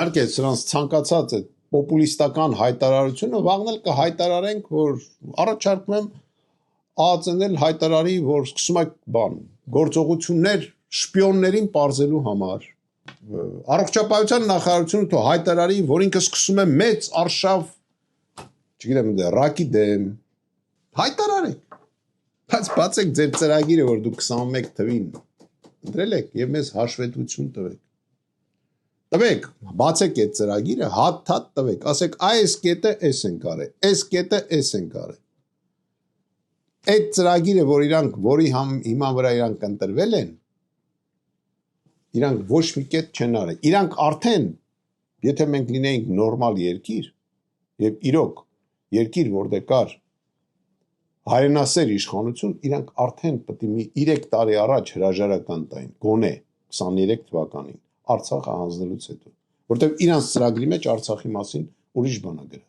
Իհարկե, սրանց ցանկացած է պոպուլիստական հայտարարությունը վաղն էլ կհայտարարենք, որ առաջարկում եմ ԱԱԾ-ն հայտարարի, որ սկսում է գործողություններ շպիոններին պարզելու համար։ Առողջապահության նախարարությունը թող հայտարարի, որ ինքը սկսում է մեծ արշավ, չգիտեմ, ռակի դեմ։ Հայտարարեք։ Բայց բացեք ձեր ծրագիրը, որ դուք 21 թվին ընտրել եք եւ մեզ հաշվետվություն տվեք։ Տվեք, բացեք այդ ծրագիրը, հատ տվեք, ասեք, այս կետը էս են կարել, այս կետը էս են կարել։ Այդ ծրագիրը, որ որի հիման վրա իրանք ընտրվել են, իրանք ոչ մի կետ չեն արել։ Իրանք արդեն, եթե մենք լինեինք նորմալ երկիր, եւ իրոք երկիր, որտեղ կար հայրենասեր իշխանություն, իրանք արդեն պետք է մի 3 տարի առաջ հրաժարական տային, գոնե 23 թվականին Արցախը հանձնելուց հետո, որտեղ իրանց ծրագրի մեջ Արցախի մասին ուրիշ բան է գրած։